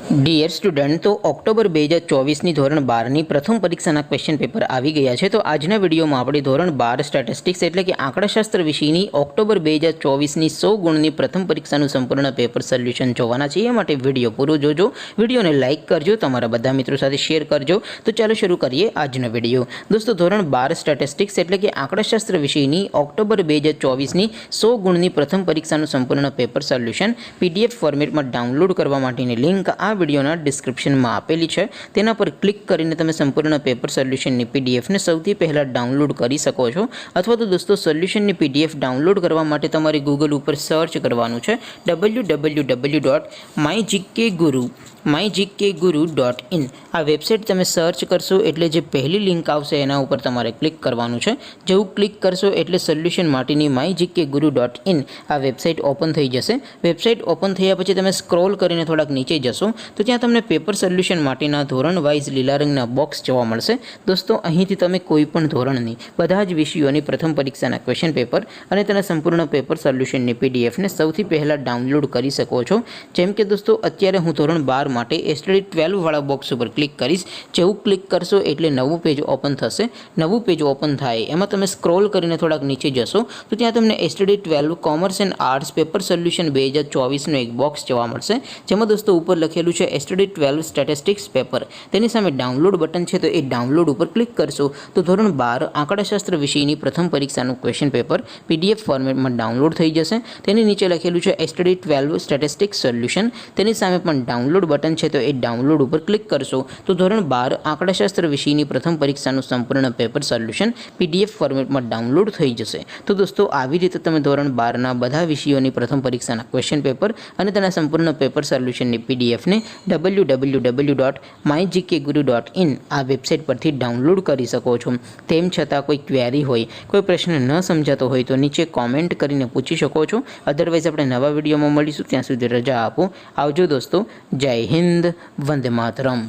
Dear student, તો October 2024ની ધોરણ 12ની પ્રથમ પરીક્ષાના ક્વેશ્ચન પેપર આવી ગયા છે। તો આજના વિડીયોમાં આપણે ધોરણ 12 સ્ટેટિસ્ટિક્સ એટલે કે આંકડાશાસ્ત્ર વિષયની ઓક્ટોબર 2024ની 100 ગુણની પ્રથમ પરીક્ષાનું સંપૂર્ણ પેપર સોલ્યુશન જોવાના છે। એ માટે વિડીયો પૂરો જોજો, વિડીયોને લાઇક કરજો, તમારા બધા મિત્રો સાથે શેર કરજો। તો ચાલો શરૂ કરીએ આજનો વિડીયો। દોસ્તો, ધોરણ 12 સ્ટેટિસ્ટિક્સ એટલે કે આંકડાશાસ્ત્ર વિષયની ઓક્ટોબર 2024ની 100 ગુણની પ્રથમ પરીક્ષાનું સંપૂર્ણ પેપર સોલ્યુશન PDF ફોર્મેટમાં ડાઉનલોડ કરવા માટેની લિંક આ વિડીયોના ડિસ્ક્રિપ્શનમાં આપેલી છે। તેના પર ક્લિક કરીને તમે સંપૂર્ણ પેપર સોલ્યુશનની પીડીએફને સૌથી પહેલાં ડાઉનલોડ કરી શકો છો। અથવા તો દોસ્તો, સોલ્યુશનની પીડીએફ ડાઉનલોડ કરવા માટે તમારે ગૂગલ ઉપર સર્ચ કરવાનું છે www.mygkguru.in। આ વેબસાઇટ તમે સર્ચ કરશો એટલે જે પહેલી લિંક આવશે એના ઉપર તમારે ક્લિક કરવાનું છે। જેવું ક્લિક કરશો એટલે સોલ્યુશન માટેની mygkguru.in આ વેબસાઇટ ઓપન થઈ જશે। વેબસાઇટ ઓપન થયા પછી તમે સ્ક્રોલ કરીને થોડાક નીચે જશો તો ત્યાં તમને પેપર સોલ્યુશન માટેના ધોરણ વાઇઝ લીલા રંગના બોક્સ જોવા મળશે। દોસ્તો, અહીંથી તમે કોઈ પણ ધોરણની બધા જ વિષયોની પ્રથમ પરીક્ષાના ક્વેશ્ચન પેપર અને તેના સંપૂર્ણ પેપર સોલ્યુશનની પીડીએફને સૌથી પહેલાં ડાઉનલોડ કરી શકો છો। જેમ કે દોસ્તો, અત્યારે હું ધોરણ 12 માટે એસટીડી 12 વાળા બોક્સ ઉપર ક્લિક કરીશ। જેવું ક્લિક કરશો એટલે નવું પેજ ઓપન થશે। નવું પેજ ઓપન થાય એમાં તમે સ્ક્રોલ કરીને થોડાક નીચે જશો તો ત્યાં તમને STD 12 commerce and arts paper solution 2024નું એક બોક્સ જોવા મળશે। જેમાં દોસ્તો ઉપર લખેલું છે એસટીડી 12 સ્ટેટિસ્ટિક્સ પેપર। તેની સામે ડાઉનલોડ બટન છે, તો એ ડાઉનલોડ ઉપર ક્લિક કરશો તો ધોરણ 12 આંકડાશાસ્ત્ર વિષયની પ્રથમ પરીક્ષાનું ક્વેશ્ચન પેપર PDF ફોર્મેટમાં ડાઉનલોડ થઈ જશે। તેની નીચે લખેલું છે એસટીડી 12 સ્ટેટિસ્ટિક્સ સોલ્યુશન। તેની સામે પણ ડાઉનલોડ બટન છે, તો એ ડાઉનલોડ ઉપર ક્લિક કરશો તો ધોરણ 12 આંકડાશાસ્ત્ર વિષયની પ્રથમ પરીક્ષાનું સંપૂર્ણ પેપર સોલ્યુશન PDF ફોર્મેટમાં ડાઉનલોડ થઈ જશે। તો દોસ્તો, આવી રીતે તમે ધોરણ 12ના બધા વિષયોની પ્રથમ પરીક્ષાના ક્વેશ્ચન પેપર અને તેના સંપૂર્ણ પેપર સોલ્યુશનની પીડીએફને www.mygkguru.in આ વેબસાઇટ પરથી ડાઉનલોડ કરી શકો છો। તેમ છતાં કોઈ ક્વેરી હોય, કોઈ પ્રશ્ન ન સમજાતો હોય તો નીચે કોમેન્ટ કરીને પૂછી શકો છો। અધરવાઇઝ આપણે નવા વિડીયોમાં મળીશું, ત્યાં સુધી રજા આપો। આવજો દોસ્તો, જય હિન્દ, વંદે માતરમ।